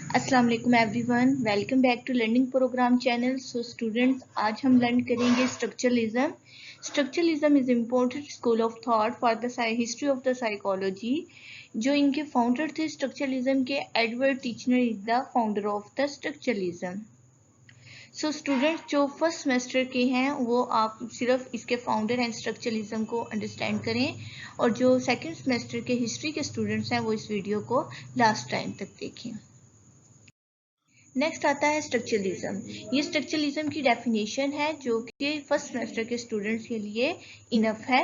अस्सलाम वालेकुम everyone, welcome back to learning program channel. So students, आज हम लर्न करेंगे structuralism. Structuralism is important school of thought for the history of the psychology. जो इनके founder थे स्ट्रक्चरलिज्म के, Edward Titchener is the founder of the structuralism. So students जो first semester के हैं वो आप सिर्फ इसके फाउंडर एंड स्ट्रक्चरलिज्म को अंडरस्टैंड करें, और जो सेकेंड सेमेस्टर के हिस्ट्री के स्टूडेंट्स हैं वो इस वीडियो को लास्ट टाइम तक देखें। नेक्स्ट आता है स्ट्रक्चरलिज्म। ये स्ट्रक्चरलिज्म की डेफिनेशन है जो कि फर्स्ट सेमेस्टर के स्टूडेंट्स के लिए इनफ है।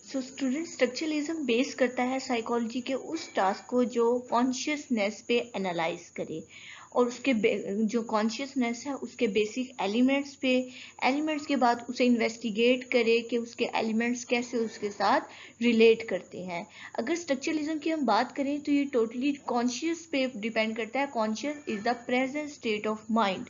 सो स्टूडेंट, स्ट्रक्चरलिज्म बेस करता है साइकोलॉजी के उस टास्क को जो कॉन्शियसनेस पे एनालाइज करे, और उसके जो कॉन्शियसनेस है उसके बेसिक एलिमेंट्स के बाद उसे इन्वेस्टिगेट करे कि उसके एलिमेंट्स कैसे उसके साथ रिलेट करते हैं। अगर स्ट्रक्चरलिज्म की हम बात करें तो ये टोटली कॉन्शियस पे डिपेंड करता है। Conscious is the present state of mind,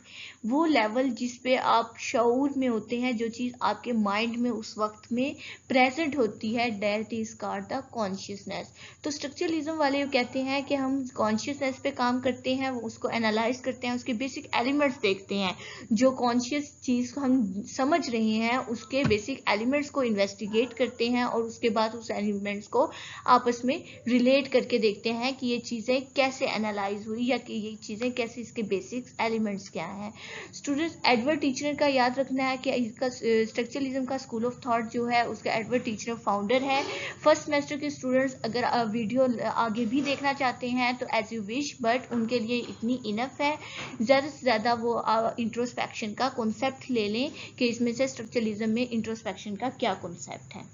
वो लेवल जिस पे आप शऊर में होते हैं, जो चीज़ आपके माइंड में उस वक्त में प्रेजेंट होती है, that is called the consciousness. तो स्ट्रक्चरलिज्म वाले कहते हैं कि हम कॉन्शियसनेस पे काम करते हैं, उसको एनालाइज करते हैं, उसके बेसिक एलिमेंट्स देखते हैं, जो कॉन्शियस चीज़ को हम समझ रहे हैं उसके बेसिक एलिमेंट्स को इन्वेस्टिगेट करते हैं, और उसके बाद उस एलिमेंट्स को आपस में रिलेट करके देखते हैं कि ये चीज़ें कैसे एनालाइज हुई, या कि ये चीज़ें कैसे, इसके बेसिक एलिमेंट्स क्या हैं। स्टूडेंट्स, एडवर्ड टीचर का याद रखना है कि इसका स्ट्रक्चरलिज्म का स्कूल ऑफ थॉट जो है उसका एडवर्ड टीचर फाउंडर है। फर्स्ट सेमेस्टर के स्टूडेंट्स अगर वीडियो आगे भी देखना चाहते हैं तो एज यू विश, बट उनके लिए इतनी इनफ है। ज़्यादा से ज़्यादा वो इंट्रोस्पेक्शन का कॉन्सेप्ट ले लें कि इसमें से स्ट्रक्चरलिज्म में इंट्रोस्पेक्शन का क्या कॉन्सेप्ट है।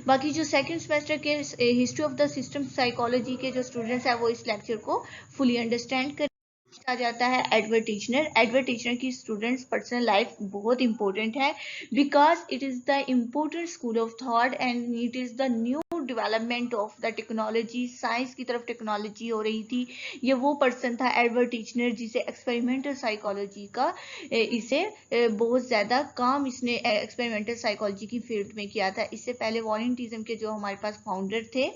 बाकी जो सेकंड सेमेस्टर के history of the system psychology के जो स्टूडेंट्स हैं वो इस लेक्चर को फुली अंडरस्टैंड कर आ जाता है। एडवर्ड टीचर की स्टूडेंट्स पर्सनल लाइफ बहुत इंपॉर्टेंट है, because it is the important school of thought and it is the new development of the technology. Science की तरफ टेक्नोलॉजी हो रही थी। ये वो पर्सन था एडवर्ड टीचर जिसे एक्सपेरिमेंटल साइकोलॉजी का इसे बहुत ज़्यादा काम इसने एक्सपेरिमेंटल साइकोलॉजी की फील्ड में किया था। इससे पहले वॉलंटिज्म के जो हमारे पास फाउंडर थे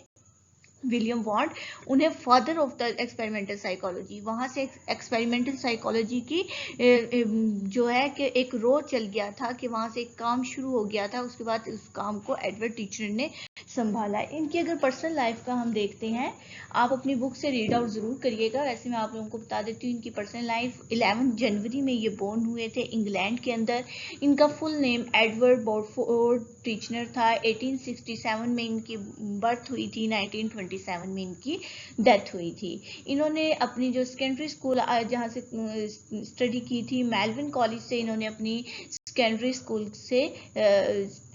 विलियम वॉन्ट, उन्हें father of the experimental psychology, वहाँ से एक्सपेरिमेंटल साइकोलॉजी की जो है कि एक रो चल गया था, कि वहाँ से एक काम शुरू हो गया था, उसके बाद उस काम को एडवर्ड टीचर ने संभाला। इनकी अगर पर्सनल लाइफ का हम देखते हैं, आप अपनी बुक से रीड आउट ज़रूर करिएगा। वैसे मैं आप लोगों को बता देती हूँ इनकी पर्सनल लाइफ। 11 जनवरी में ये बोर्न हुए थे इंग्लैंड के अंदर। इनका फुल नेम एडवर्ड बॉडफोर्ड टीचर था। 1867 में इनकी बर्थ हुई थी, 1927 में इनकी डेथ हुई थी। इन्होंने अपनी जो सेकेंडरी स्कूल जहाँ से स्टडी की थी, मेलविन कॉलेज से इन्होंने अपनी सेकेंडरी स्कूल से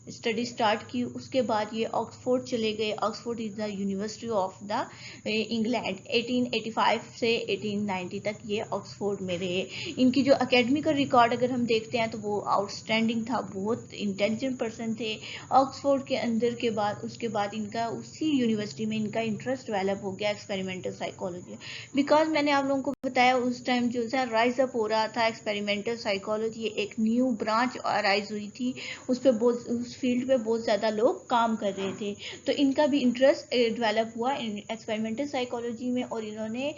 स्टडी स्टार्ट की। उसके बाद ये ऑक्सफोर्ड चले गए। Oxford is the university of the England. 1885 से 1890 तक ये ऑक्सफोर्ड में रहे। इनकी जो एकेडमिकल रिकॉर्ड अगर हम देखते हैं तो वो आउटस्टैंडिंग था, बहुत इंटेलिजेंट पर्सन थे। ऑक्सफोर्ड के अंदर के बाद उसके बाद इनका उसी यूनिवर्सिटी में इनका इंटरेस्ट डेवलप हो गया एक्सपेरिमेंटल साइकोलॉजी, बिकॉज मैंने आप लोगों को बताया उस टाइम जो है राइज अप हो रहा था एक्सपेरिमेंटल साइकोलॉजी, एक न्यू ब्रांच राइज हुई थी, उस पर बहुत, उस फील्ड पे बहुत ज़्यादा लोग काम कर रहे थे। तो इनका भी इंटरेस्ट डेवलप हुआ एक्सपेरिमेंटल साइकोलॉजी में, और इन्होंने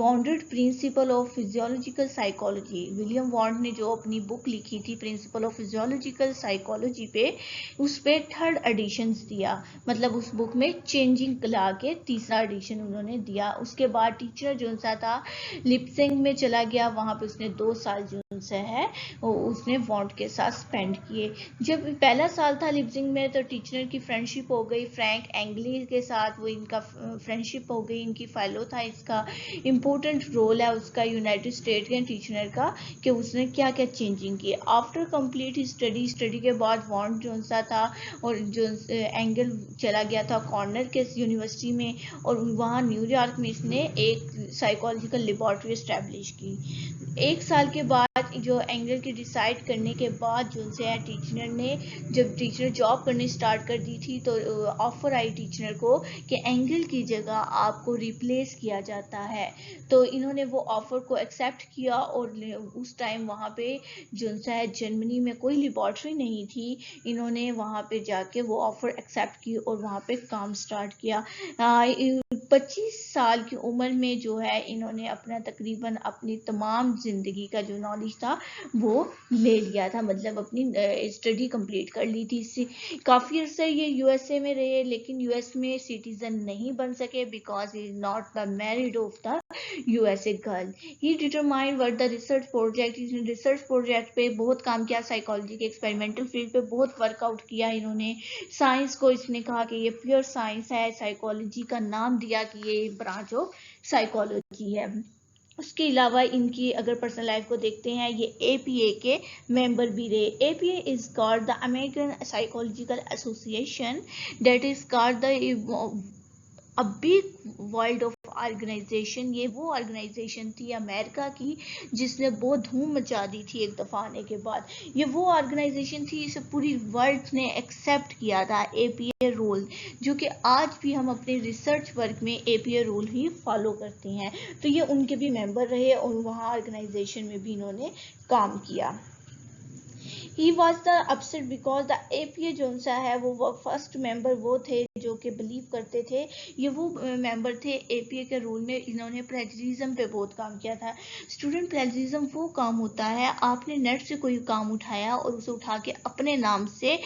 Wundt's principle of physiological psychology, William Wundt ने जो अपनी बुक लिखी थी प्रिंसिपल ऑफ फिजियोलॉजिकल साइकोलॉजी पे, उस पे 3rd एडिशन दिया। मतलब उस बुक में चेंजिंग ला के 3रा एडिशन उन्होंने दिया। उसके बाद टीचर जो सा था लिप्सिंग में चला गया, वहाँ पे उसने 2 साल जो सा है उसने वॉन्ड के साथ स्पेंड किए। जब पहला साल था लिप्सिंग में तो टीचर की फ्रेंडशिप हो गई फ्रैंक एंगली के साथ, वो इनका फ्रेंडशिप हो गई, इनकी फेलो था। इसका इम्पोर्टेंट रोल है उसका यूनाइटेड स्टेट के टीचर का, कि उसने क्या क्या चेंजिंग की। आफ्टर कंप्लीट स्टडी के बाद वॉन्ड जो सा था और जो एंगल चला गया था कॉर्नर के यूनिवर्सिटी में, और वहाँ न्यूयॉर्क में इसने एक साइकोलॉजिकल लेबॉर्ट्री इस्टेब्लिश की। 1 साल के बाद बाद जो एंगल की डिसाइड करने के बाद जो है टीचर ने, जब टीचर जॉब करनी स्टार्ट कर दी थी, तो ऑफर आई टीचर को कि एंगल की जगह आपको रिप्लेस किया जाता है। तो इन्होंने वो ऑफर को एक्सेप्ट किया और उस टाइम वहाँ पे जो है जर्मनी में कोई लेबॉर्ट्री नहीं थी, इन्होंने वहाँ पे जाके वो ऑफर एक्सेप्ट की और वहाँ पे काम स्टार्ट किया। 25 साल की उम्र में जो है इन्होंने अपना तकरीबन अपनी तमाम जिंदगी का जो नॉलेज था वो ले लिया था, मतलब अपनी स्टडी कंप्लीट कर ली थी। काफ़ी अर्से ये यूएसए में रहे, लेकिन यूएस में सिटीजन नहीं बन सके because he is not the married of the USA girl. He determined work the research project, इसने रिसर्च प्रोजेक्ट पे बहुत काम किया, साइकोलॉजी के एक्सपेरिमेंटल फील्ड पे बहुत वर्कआउट किया इन्होंने। साइंस को इसने कहा कि ये प्योर साइंस है, साइकोलॉजी का नाम दिया कि ये ब्रांच ऑफ साइकोलॉजी है। उसके अलावा इनकी अगर पर्सनल लाइफ को देखते हैं, ये एपीए के मेंबर भी रहे। APA is called the American Psychological Association, that is called the a big world of organization. ये वो ऑर्गेनाइजेशन थी अमेरिका की जिसने बहुत धूम मचा दी थी एक दफ़ा आने के बाद। ये वो ऑर्गेनाइजेशन थी, इसे पूरी वर्ल्ड ने एक्सेप्ट किया था एपीए रोल, जो कि आज भी हम अपने रिसर्च वर्क में एपीए रोल ही फॉलो करते हैं। तो ये उनके भी मेंबर रहे और वहाँ ऑर्गेनाइजेशन में भी इन्होंने काम किया। He was the upset because the APA जो सा है वो फर्स्ट मेंबर वो थे जो कि बिलीव करते थे, ये वो मेंबर थे एपीए के रूल में, इन्होंने प्लेजरिज्म पे बहुत काम किया था। स्टूडेंट, प्लेजरिज्म वो काम होता है, आपने नेट से कोई काम उठाया और उसे उठा के अपने नाम से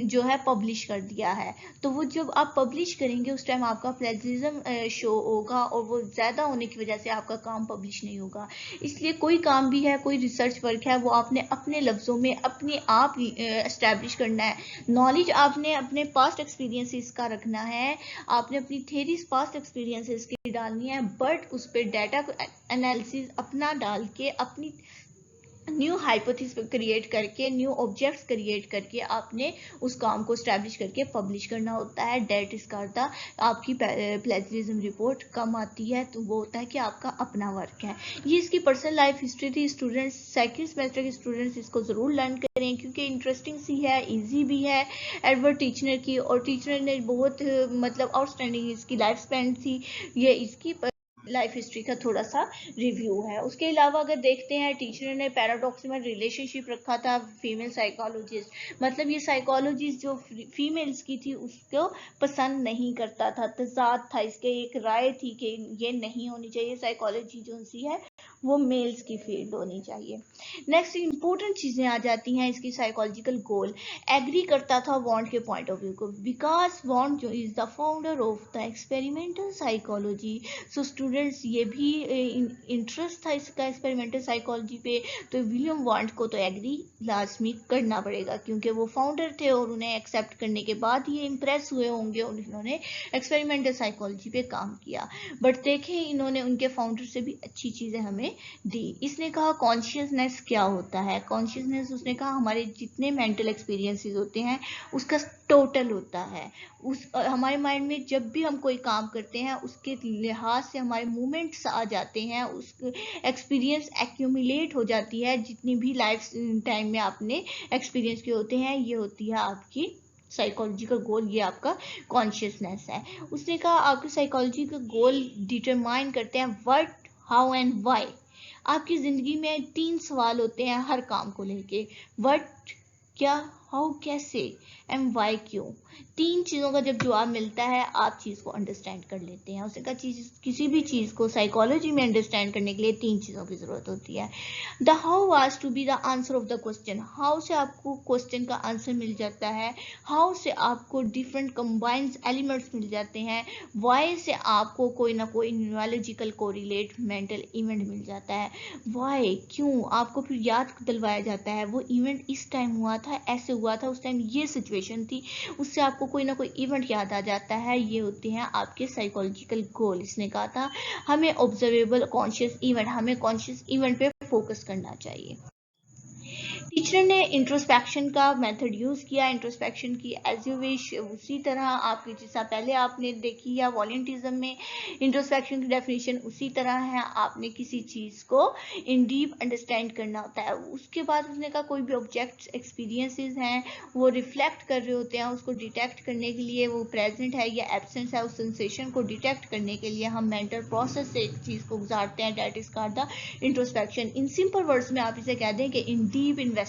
जो है पब्लिश कर दिया है, तो वो जब आप पब्लिश करेंगे उस टाइम आपका प्लेजरिज्म शो होगा और वो ज़्यादा होने की वजह से आपका काम पब्लिश नहीं होगा। इसलिए कोई काम भी है, कोई रिसर्च वर्क है, वो आपने अपने लफ्ज़ों में अपने आप एस्टैब्लिश करना है। नॉलेज आपने अपने पास्ट एक्सपीरियंसेस का रखना है, आपने अपनी थेरीज पास्ट एक्सपीरियंसेस की डालनी है, बट उस पर डाटा एनालिसिस अपना डाल के अपनी न्यू हाइपोथेसिस क्रिएट करके, न्यू ऑब्जेक्ट्स क्रिएट करके आपने उस काम को स्टैब्लिश करके पब्लिश करना होता है। डेट इज करता आपकी प्लेजरिज्म रिपोर्ट कम आती है, तो वो होता है कि आपका अपना वर्क है। ये इसकी पर्सनल लाइफ हिस्ट्री थी। स्टूडेंट्स, सेकंड सेमेस्टर के स्टूडेंट्स इसको ज़रूर लर्न करें क्योंकि इंटरेस्टिंग सी है, ईजी भी है। एडवर्ड टीचर की, और टीचर ने बहुत मतलब आउटस्टैंडिंग इसकी लाइफ स्पेंड थी। ये इसकी लाइफ हिस्ट्री का थोड़ा सा रिव्यू है। उसके अलावा अगर देखते हैं, टीचर ने पैराडॉक्सिमल रिलेशनशिप रखा था फीमेल साइकोलॉजिस्ट, मतलब ये साइकोलॉजिस्ट जो फीमेल्स की थी उसको पसंद नहीं करता था, तजाद था इसके, एक राय थी कि ये नहीं होनी चाहिए, साइकोलॉजी जो सी है वो मेल्स की फील्ड होनी चाहिए। नेक्स्ट इंपॉर्टेंट चीज़ें आ जाती हैं इसकी साइकोलॉजिकल गोल। एग्री करता था वॉन्ट के पॉइंट ऑफ व्यू को, बिकॉज वॉन्ट जो is the founder of the experimental psychology. So students, ये भी इंटरेस्ट था इसका एक्सपेरिमेंटल साइकोलॉजी पे, तो विलियम वॉन्ट को तो एग्री लाजमी करना पड़ेगा क्योंकि वो फाउंडर थे और उन्हें एक्सेप्ट करने के बाद ये इम्प्रेस हुए होंगे और उन्होंने एक्सपेरिमेंटल साइकोलॉजी पे काम किया। बट देखें, इन्होंने उनके फाउंडर से भी अच्छी चीज़ें हमें दी। इसने कहा कॉन्शियसनेस क्या होता है। कॉन्शियसनेस, उसने कहा हमारे जितने मेंटल एक्सपीरियंसेस होते हैं उसका टोटल होता है। उस हमारे माइंड में जब भी हम कोई काम करते हैं उसके लिहाज से हमारे मूवमेंट्स आ जाते हैं, उस एक्सपीरियंस एक्यूमुलेट हो जाती है, जितनी भी लाइफ टाइम में आपने एक्सपीरियंस किए होते हैं, ये होती है आपकी साइकोलॉजी का गोल, ये आपका कॉन्शियसनेस है। उसने कहा आपकी साइकोलॉजी का गोल डिटरमाइन करते हैं व्हाट, हाउ एंड व्हाई। आपकी ज़िंदगी में 3 सवाल होते हैं हर काम को लेके, व्हाट क्या, हाउ कैसे, एंड वाई क्यों। 3 चीज़ों का जब जवाब मिलता है आप चीज़ को अंडरस्टैंड कर लेते हैं। उसने कहा किसी भी चीज़ को साइकोलॉजी में अंडरस्टैंड करने के लिए 3 चीज़ों की ज़रूरत होती है। The how was to be the answer of the question. How से आपको क्वेश्चन का आंसर मिल जाता है, हाउ से आपको डिफरेंट कंबाइंड एलिमेंट्स मिल जाते हैं, वाई से आपको कोई ना कोई न्यूरोलॉजिकल कोरिलेट मेंटल इवेंट मिल जाता है। वाई, क्यों, आपको फिर याद दिलवाया जाता है वो इवेंट इस टाइम हुआ था, ऐसे हुआ था, उस टाइम ये सिचुएशन थी, उससे आपको कोई ना कोई इवेंट याद आ जाता है। ये होते हैं आपके साइकोलॉजिकल गोल। इसने कहा था हमें ऑब्जर्वेबल कॉन्शियस इवेंट, हमें कॉन्शियस इवेंट पे फोकस करना चाहिए। टीचर ने इंट्रोस्पेक्शन का मेथड यूज किया, इंट्रोस्पेक्शन की एज यू विश, उसी तरह आपकी जैसा पहले आपने देखी या वॉलंटिज्म में इंट्रोस्पेक्शन की डेफिनेशन उसी तरह है। आपने किसी चीज को इन डीप अंडरस्टैंड करना होता है। उसके बाद उसने कहा कोई भी ऑब्जेक्ट एक्सपीरियंसेस हैं वो रिफ्लेक्ट कर रहे होते हैं, उसको डिटेक्ट करने के लिए वो प्रेजेंट है या एब्सेंस है, उस सेंसेशन को डिटेक्ट करने के लिए हम मेंटल प्रोसेस से एक चीज को गुजारते हैं, that is called the introspection. In simple words में आप इसे कह दें कि इन डीप इन्वेस्टिगेशन,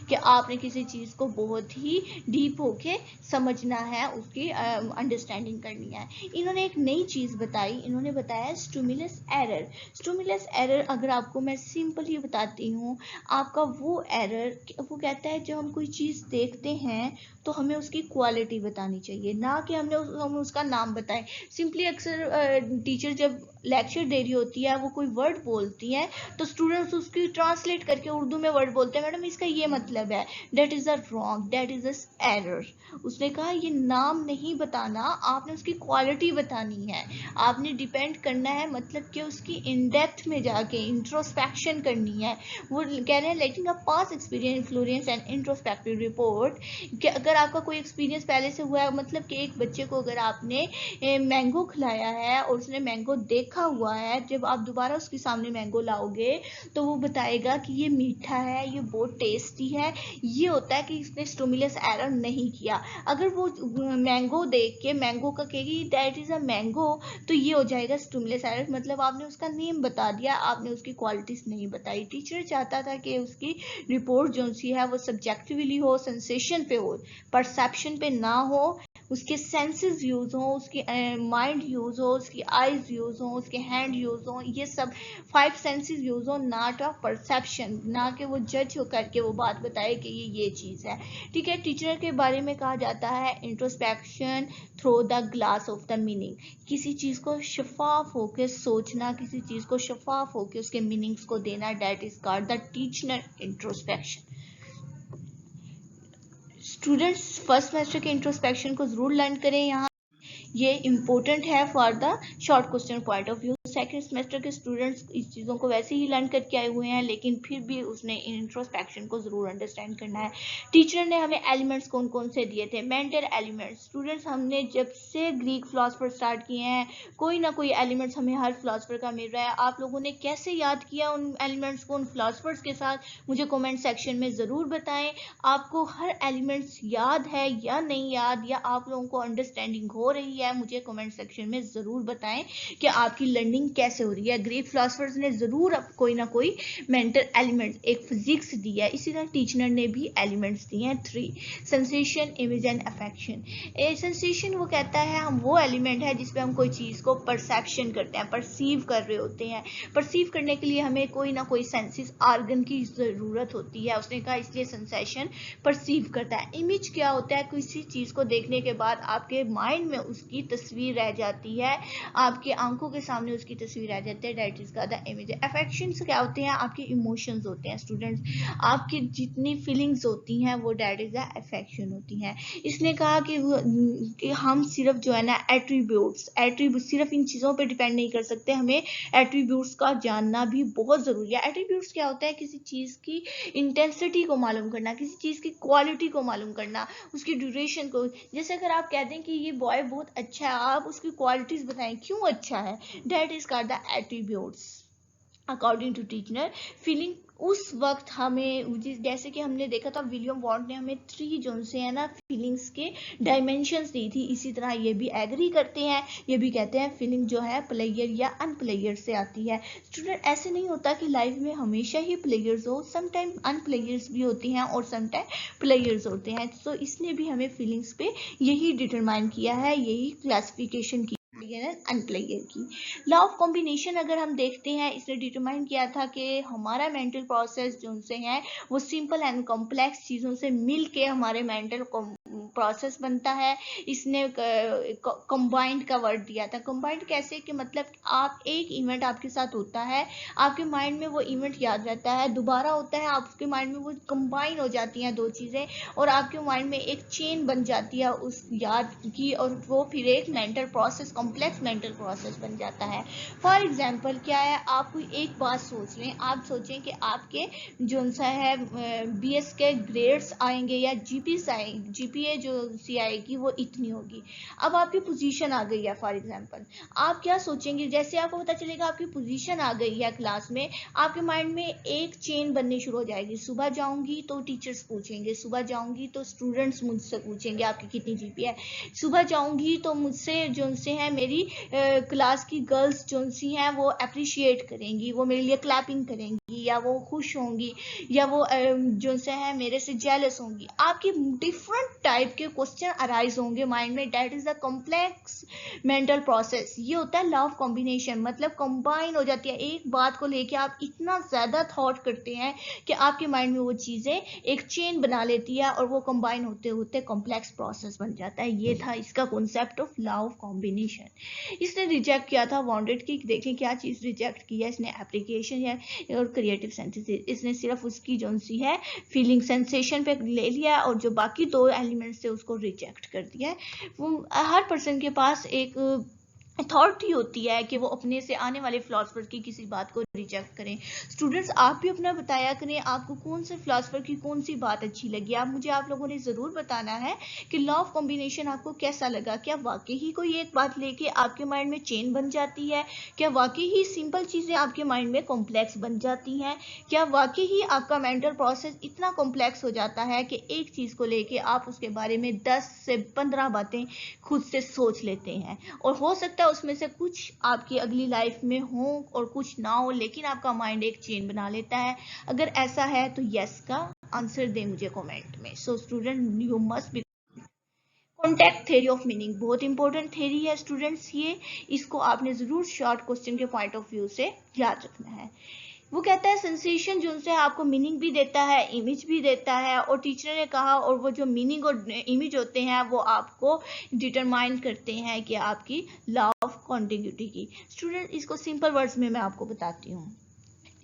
कि आपने किसी चीज को बहुत ही डीप होके समझना है, उसकी अंडरस्टैंडिंग करनी है। इन्होंने एक नई चीज बताई, इन्होंने बताया स्टिमुलस एरर। स्टिमुलस एरर अगर आपको मैं सिंपली बताती हूँ, आपका वो एरर, वो कहता है जब हम कोई चीज देखते हैं तो हमें उसकी क्वालिटी बतानी चाहिए, ना कि हम उसका नाम बताएं। सिंपली अक्सर टीचर जब लेक्चर दे रही होती है वो कोई वर्ड बोलती है तो स्टूडेंट्स उसकी ट्रांसलेट करके उर्दू में वर्ड बोलते हैं, मैडम इसका ये मतलब है, that is a wrong, that is a error. उसने कहा ये नाम नहीं बताना, आपने उसकी क्वालिटी बतानी है, आपने डिपेंड करना है, मतलब कि उसकी इन डेप्थ में जाके इंट्रोस्पेक्शन करनी है। वो कह रहे हैं letting a past experience influence and introspective report, कि अगर आपका कोई एक्सपीरियंस पहले से हुआ है, मतलब कि एक बच्चे को अगर आपने मैंगो खिलाया है और उसने मैंगो देखा हुआ है, जब आप दोबारा उसके सामने मैंगो लाओगे तो वो बताएगा कि ये मीठा है, ये बहुत टेस्टी है। ये होता है कि इसने स्टिमुलस एरर नहीं किया। अगर वो मैंगो देख के मैंगो का कहेगी दैट इज अ मैंगो, तो ये हो जाएगा स्टिमुलस एरर, मतलब आपने उसका नेम बता दिया, आपने उसकी क्वालिटीज नहीं बताई। टीचर चाहता था कि उसकी रिपोर्ट जो सी है वो सब्जेक्टिवली हो, सेंसेशन पे हो, परसेप्शन पे ना हो, उसके सेंसेस यूज हो, उसकी माइंड यूज हो, उसकी आईज यूज हो, उसके हैंड यूज हो, ये सब 5 सेंसेस यूज हो, नॉट ऑफ परसेप्शन, ना कि वो जज हो करके वो बात बताए कि ये चीज है। ठीक है, टीचर के बारे में कहा जाता है introspection through the glass of the meaning, किसी चीज को शफाफ होकर सोचना, किसी चीज को शफाफ होकर उसके मीनिंग्स को देना, that is called the teacher introspection. Students first semester के इंट्रोस्पेक्शन को जरूर लर्न करें, यहाँ ये इम्पोर्टेंट है for the short question point of view. Second semester के स्टूडेंट्स इस चीज़ों को वैसे ही लर्न करके आए हुए हैं, लेकिन फिर भी उसने इंट्रोस्पेक्शन को जरूर अंडरस्टैंड करना है। टीचर ने हमें एलिमेंट्स कौन कौन से दिए थे, मेंटल एलिमेंट्स। स्टूडेंट्स हमने जब से ग्रीक फिलोसफर स्टार्ट किए हैं, कोई ना कोई एलिमेंट्स हमें हर फिलोसफर का मिल रहा है। आप लोगों ने कैसे याद किया उन एलिमेंट्स को, उन फिलोसफर्स के साथ, मुझे कॉमेंट सेक्शन में ज़रूर बताएं। आपको हर एलिमेंट्स याद है या नहीं याद, या आप लोगों को अंडरस्टैंडिंग हो रही है, मुझे कमेंट सेक्शन में जरूर बताएं कि आपकी लर्निंग कैसे हो रही है। ग्रीक फिलोसफर्स ने जरूर कोई ना कोई मेंटल एलिमेंट, एक फिजिक्स दी है, इसी तरह टीचर ने भी एलिमेंट्स दिए हैं 3, sensation, image and affection. Sensation वो कहता है हम वो एलिमेंट है जिसपे हम कोई चीज को परसेप्शन करते हैं, परसीव कर रहे होते हैं। परसीव करने के लिए हमें कोई ना कोई सेंसिस ऑर्गन की जरूरत होती है, उसने कहा इसलिए सेंसेशन परसीव करता है। इमेज क्या होता है, किसी चीज को देखने के बाद आपके माइंड में उसकी तस्वीर रह जाती है, आपकी आंखों के सामने उसकी तस्वीर रह जाती है, that is the image. Affections क्या होते हैं, आपके इमोशंस होते हैं स्टूडेंट्स, आपकी जितनी फीलिंग्स होती हैं वो दैट इज द अफेक्शन होती हैं। इसने कहा कि हम सिर्फ जो है ना एट्रीब्यूट्स सिर्फ इन चीज़ों पे डिपेंड नहीं कर सकते, हमें एट्रीब्यूट्स का जानना भी बहुत ज़रूरी है। एट्रीब्यूट्स क्या होता है, किसी चीज़ की इंटेंसिटी को मालूम करना, किसी चीज़ की क्वालिटी को मालूम करना, उसकी ड्यूरेशन को। जैसे अगर आप कहते हैं कि ये बॉय बहुत अच्छा है, आप उसकी क्वालिटीज बताएं क्यों अच्छा है, that is called the attributes. According to Titchener feeling उस वक्त हमें, जैसे कि हमने देखा था विलियम वॉन्ट ने हमें 3 जो से है ना फीलिंग्स के डायमेंशंस दी थी, इसी तरह ये भी एग्री करते हैं, ये भी कहते हैं फीलिंग जो है प्लेयर या अनप्लेयर से आती है। स्टूडेंट ऐसे नहीं होता कि लाइफ में हमेशा ही प्लेयर्स हो, समटाइम अनप्लेयर्स भी होती हैं और समटाइम प्लेयर्स होते हैं। तो इसने भी हमें फीलिंग्स पे यही डिटरमाइन किया है, यही क्लासिफिकेशन की अनप्लेयर की। लॉ ऑफ कॉम्बिनेशन अगर हम देखते हैं, इसने डिटरमाइन किया था कि हमारा मेंटल प्रोसेस जो से है वो सिंपल एंड कॉम्प्लेक्स चीज़ों से मिल के हमारे मेंटल प्रोसेस बनता है। इसने कंबाइंड का वर्ड दिया था। कंबाइंड कैसे कि मतलब आप एक इवेंट आपके साथ होता है, आपके माइंड में वो इवेंट याद रहता है, दोबारा होता है, आपके माइंड में वो कंबाइन हो जाती हैं दो चीज़ें और आपके माइंड में एक चेन बन जाती है उस याद की और वो फिर एक mental process, complex mental process बन जाता है। फॉर एग्जाम्पल क्या है, आप कोई एक बात सोच लें, आप सोचें कि आपके जो सा है BS के ग्रेड्स आएंगे या GPA जो सी आएगी वो इतनी होगी। अब आपकी पोजीशन आ गई है, फॉर एग्जांपल आप क्या सोचेंगे, जैसे आपको पता चलेगा आपकी पोजीशन आ गई है क्लास में, आपके माइंड में एक चेन बननी शुरू हो जाएगी। सुबह जाऊंगी तो टीचर्स पूछेंगे, सुबह जाऊंगी तो स्टूडेंट्स मुझसे पूछेंगे आपकी कितनी GPA है, सुबह जाऊंगी तो मुझसे जो से है मेरी क्लास की गर्ल्स जो सी हैं वो अप्रिशिएट करेंगी, वो मेरे लिए क्लैपिंग करेंगी या वो खुश होंगी या वो जो से है मेरे से जेलस होंगी। आपके डिफरेंट टाइप के क्वेश्चन अराइज होंगे माइंड में। That is the complex mental process. ये होता है लॉ ऑफ कॉम्बिनेशन, मतलब कंबाइन हो जाती है एक बात को लेके, आप इतना ज्यादा थॉट करते हैं कि आपके माइंड में वो चीजें एक चेन बना लेती है और वो कंबाइन होते होते कॉम्प्लेक्स प्रोसेस बन जाता है। ये था इसका concept of law of combination. इसने रिजेक्ट किया था वांटेड की, देखें क्या चीज रिजेक्ट किया इसने, एप्लीकेशन या और क्रिएटिव सेंसेस। इसने सिर्फ उसकी जो सी है फीलिंग सेंसेशन पे ले लिया और जो बाकी दो एलिमेंट्स थे उसको रिजेक्ट कर दिया। वो हर पर्सन के पास एक अथॉरिटी होती है कि वो अपने से आने वाले फिलोसफर की किसी बात को रिजेक्ट करें। स्टूडेंट्स आप भी अपना बताया करें आपको कौन से फिलोसफर की कौन सी बात अच्छी लगी। आप लोगों ने ज़रूर बताना है कि लॉ ऑफ कॉम्बिनेशन आपको कैसा लगा। क्या वाकई ही कोई एक बात लेके आपके माइंड में चेन बन जाती है? क्या वाकई ही सिंपल चीज़ें आपके माइंड में कॉम्प्लेक्स बन जाती हैं? क्या वाकई ही आपका मेंटल प्रोसेस इतना कॉम्प्लेक्स हो जाता है कि एक चीज़ को लेके आप उसके बारे में 10 से 15 बातें खुद से सोच लेते हैं और हो सकता है उसमें से कुछ आपकी अगली लाइफ में हो और कुछ ना हो, लेकिन आपका माइंड एक चेन बना लेता है? अगर ऐसा है तो यस का आंसर दें मुझे कमेंट में। So student you must be contact theory of meaning बहुत इंपॉर्टेंट थ्योरी है स्टूडेंट्स। ये इसको आपने जरूर शॉर्ट क्वेश्चन के पॉइंट ऑफ व्यू से याद रखना है। वो कहता है सेंसेशन जो से आपको मीनिंग भी देता है, इमेज भी देता है, और टीचर ने कहा और वो जो मीनिंग और इमेज होते हैं वो आपको डिटरमाइन करते हैं कि आपकी लॉ ऑफ कॉन्टिग्यूटी की। स्टूडेंट इसको सिंपल वर्ड्स में मैं आपको बताती हूँ।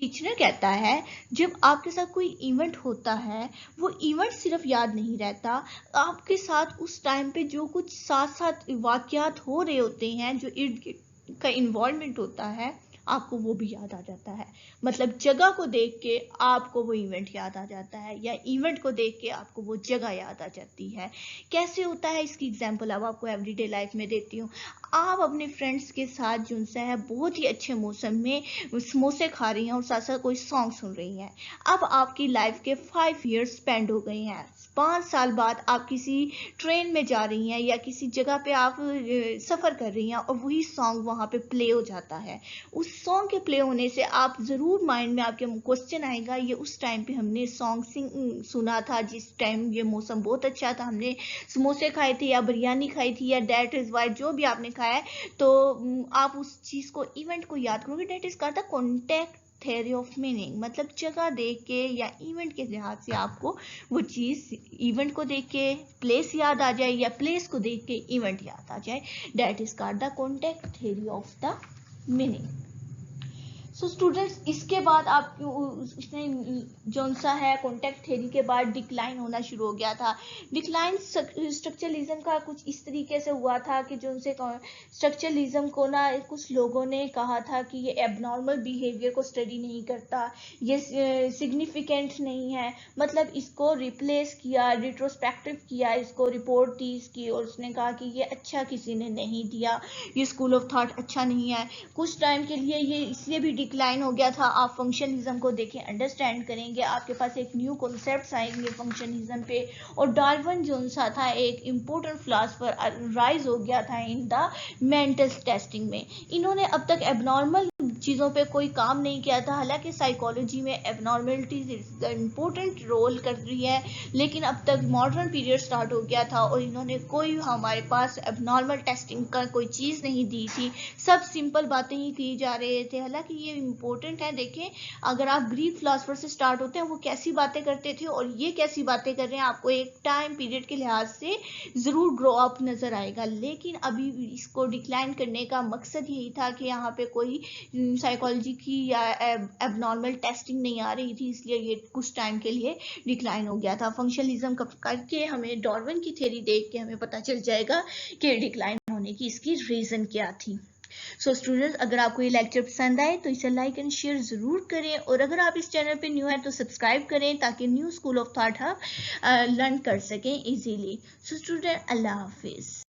टीचर कहता है जब आपके साथ कोई इवेंट होता है वो इवेंट सिर्फ याद नहीं रहता, आपके साथ उस टाइम पे जो कुछ साथ साथ वाकयात हो रहे होते हैं, जो इर्द गिर्द का इन्वॉल्वमेंट होता है, आपको वो भी याद आ जाता है। मतलब जगह को देख के आपको वो इवेंट याद आ जाता है या इवेंट को देख के आपको वो जगह याद आ जाती है। कैसे होता है इसकी एग्जांपल अब आपको एवरीडे लाइफ में देती हूँ। आप अपने फ्रेंड्स के साथ जो है बहुत ही अच्छे मौसम में समोसे खा रही हैं और साथ साथ कोई सॉन्ग सुन रही हैं। अब आपकी लाइफ के 5 ईयर्स स्पेंड हो गए हैं। 5 साल बाद आप किसी ट्रेन में जा रही हैं या किसी जगह पे आप सफ़र कर रही हैं और वही सॉन्ग वहाँ पे प्ले हो जाता है। उस सॉन्ग के प्ले होने से आप ज़रूर माइंड में आपके क्वेश्चन आएगा, ये उस टाइम पे हमने सॉन्ग सुना था जिस टाइम ये मौसम बहुत अच्छा था, हमने समोसे खाए थे या बिरयानी खाई थी या दैट इज़ वाई जो भी आपने खाया है, तो आप उस चीज़ को इवेंट को याद करोगे। That is called the contact theory of meaning. मतलब जगह देख के या इवेंट के लिहाज से आपको वो चीज़ इवेंट को देख के प्लेस याद आ जाए या प्लेस को देख के इवेंट याद आ जाए। That is called the contact theory of the meaning. So students इसके बाद आप इसने जो सा है कॉन्टेक्ट थ्योरी के बाद डिक्लाइन होना शुरू हो गया था। डिक्लाइन स्ट्रक्चरलिज्म का कुछ इस तरीके से हुआ था कि जो उनसे स्ट्रक्चरलिज्म को ना कुछ लोगों ने कहा था कि ये एबनॉर्मल बिहेवियर को स्टडी नहीं करता, ये सिग्निफिकेंट नहीं है, मतलब इसको रिप्लेस किया, रिट्रोस्पेक्टिव किया, इसको रिपोर्ट दी इसकी और उसने कहा कि ये अच्छा किसी ने नहीं दिया, ये स्कूल ऑफ थॉट अच्छा नहीं है। कुछ टाइम के लिए ये इसलिए भी डिक्लाइन हो गया था। आप फंक्शनलिज्म को देखें, अंडरस्टैंड करेंगे, आपके पास एक न्यू कॉन्सेप्ट्स आएंगे फंक्शनलिज्म पे। और डार्विन जो सा था एक इम्पोर्टेंट फिलोसफर राइज हो गया था इन द मेंटल टेस्टिंग में। इन्होंने अब तक एबनॉर्मल चीज़ों पे कोई काम नहीं किया था। हालांकि साइकोलॉजी में एबनॉर्मेलिटीज इम्पोर्टेंट रोल कर रही है, लेकिन अब तक मॉडर्न पीरियड स्टार्ट हो गया था और इन्होंने कोई हमारे पास एबनॉर्मल टेस्टिंग का कोई चीज़ नहीं दी थी। सब सिंपल बातें ही की जा रहे थे। हालांकि ये इम्पोर्टेंट है। देखें, अगर आप ग्रीक फिलोसफर से स्टार्ट होते हैं, वो कैसी बातें करते थे और ये कैसी बातें कर रहे हैं, आपको एक टाइम पीरियड के लिहाज से ज़रूर ग्रो अप नज़र आएगा। लेकिन अभी इसको डिक्लाइन करने का मकसद यही था कि यहाँ पे कोई साइकोलॉजी की या एबनॉर्मल टेस्टिंग नहीं आ रही थी, इसलिए ये कुछ टाइम के लिए डिक्लाइन हो गया था। फंक्शनलिज्म करके हमें डार्विन की थ्योरी देख के हमें पता चल जाएगा कि डिक्लाइन होने की इसकी रीज़न क्या थी। सो स्टूडेंट्स, अगर आपको ये लेक्चर पसंद आए तो इसे लाइक एंड शेयर ज़रूर करें, और अगर आप इस चैनल पे न्यू हैं तो सब्सक्राइब करें ताकि new school of thought hub learn कर सकें इजीली। सो स्टूडेंट, अल्लाह हाफिज़।